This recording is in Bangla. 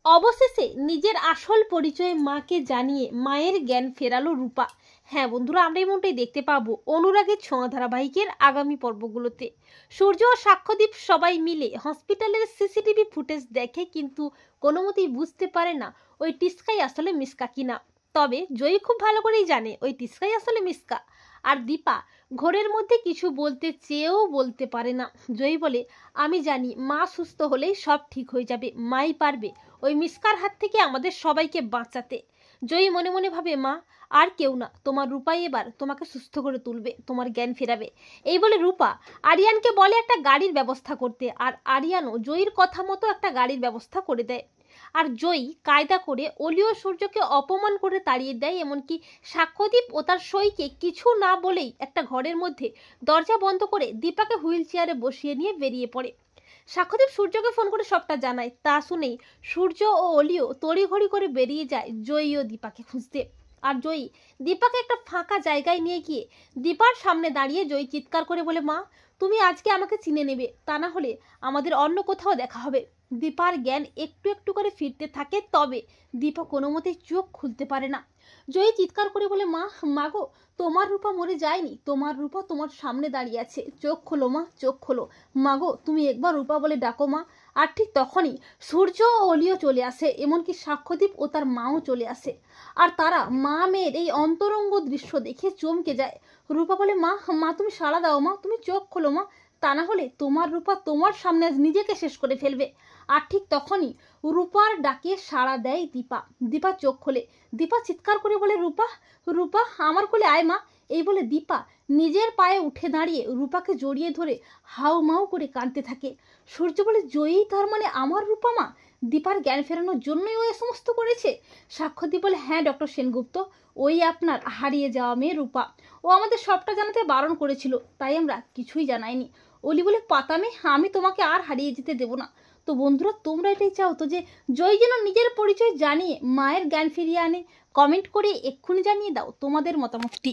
অবশেষে নিজের আসল পরিচয় মাকে জানিয়ে মায়ের জ্ঞান ফেরালো রূপা। হ্যাঁ বন্ধুরা, আমরা এমনটাই দেখতে পাবো অনুরাগের ছোঁয়া ধারাবাহিকের আগামী পর্বগুলোতে। সূর্য ও সাক্ষ্যদীপ সবাই মিলে হসপিটালের সিসিটিভি ফুটেজ দেখে, কিন্তু কোনো মতেই বুঝতে পারে না ওই টিস্কাই আসলে মিসকা কিনা। তবে জয়ী খুব ভালো করেই জানে ওই টিস্কাই আসলে মিসকা। আর দীপা ঘোরের মধ্যে কিছু বলতে চেয়েও বলতে পারে না। জয়ী বলে, আমি জানি মা সুস্থ হলেই সব ঠিক হয়ে যাবে, মাই পারবে ওই মিসকার হাত থেকে আমাদের সবাইকে বাঁচাতে। জয়ী মনে মনে ভাবে, মা আর কেউ না, তোমার রূপাই এবার তোমাকে সুস্থ করে তুলবে, তোমার জ্ঞান ফেরাবে। এই বলে রূপা আরিয়ানকে বলে একটা গাড়ির ব্যবস্থা করতে, আর আরিয়ানও জয়ীর কথা মতো একটা গাড়ির ব্যবস্থা করে দেয়। আর জয়ী কায়দা করে অলি ও সূর্যকে অপমান করে তাড়িয়ে দেয়, এমনকি সাক্ষ্যদীপ ও তার সইকে কিছু না বলেই একটা ঘরের মধ্যে দরজা বন্ধ করে দীপাকে হুইল চেয়ারে বসিয়ে নিয়ে বেরিয়ে পড়ে। সাক্ষ্যদীপ সূর্যকে ফোন করে সবটা জানায়। তা শুনেই সূর্য ও অলিও তড়িঘড়ি করে বেরিয়ে যায় জয়ী ও দীপাকে খুঁজতে। আর জয়ী দীপাকে একটা ফাঁকা জায়গায় নিয়ে গিয়ে দীপার সামনে দাঁড়িয়ে জয়ী চিৎকার করে বলে, মা তুমি আজকে আমাকে চিনে নেবে, তা না হলে আমাদের অন্য কোথাও দেখা হবে। দীপার জ্ঞান একটু একটু করে ফিরতে থাকে, তবে দীপা কোনো মতেই চোখ খুলতে পারে না। জয়ী চিৎকার করে বলে, মা মাগো, তোমার রূপা মরে যায়নি, তোমার রূপা তোমার সামনে দাঁড়িয়ে আছে, চোখ খোলো মা, চোখ খোলো। মাগো তুমি একবার রূপা বলে ডাকো মা। আর ঠিক তখনই সূর্য ও অলিও চলে আসে, এমনকি সাক্ষ্যদীপ ও তার মাও চলে আসে। আর তারা মা মেয়ের এই অন্তরঙ্গ দৃশ্য দেখে চমকে যায়। রূপা বলে, মা মা তুমি সাড়া দাও মা, তুমি চোখ খোলো মা, তা না হলে তোমার রূপা তোমার সামনে নিজেকে শেষ করে ফেলবে। আর ঠিক তখনই রূপার ডাকে সাড়া দেয় দীপা। দীপা চোখ খোলে। দীপা চিৎকার করে বলে, রূপা রূপা আমার কোলে আয় মা। এই বলে দীপা নিজের পায়ে উঠে দাঁড়িয়ে রূপাকে জড়িয়ে ধরে হাউ মাউ করে কাঁদতে থাকে। সূর্য বলে, জয়ী তার মানে আমার রূপা মা? দীপার জ্ঞান ফেরানোর জন্যই ও এ সমস্ত করেছে? সাক্ষ্যদীপ বলে, হ্যাঁ ডক্টর সেনগুপ্ত, ওই আপনার হারিয়ে যাওয়া মেয়ে রূপা। ও আমাদের সবটা জানাতে বারণ করেছিল, তাই আমরা কিছুই জানাইনি। অলি বলে, পাতামে আমি তোমাকে আর হারিয়ে যেতে দেবো না। তো বন্ধুরা, তোমরা এটাই চাও তো যে জয়ী যেন নিজের পরিচয় জানিয়ে মায়ের জ্ঞান ফিরিয়ে আনে? কমেন্ট করে এক্ষুনি জানিয়ে দাও তোমাদের মতামতটি।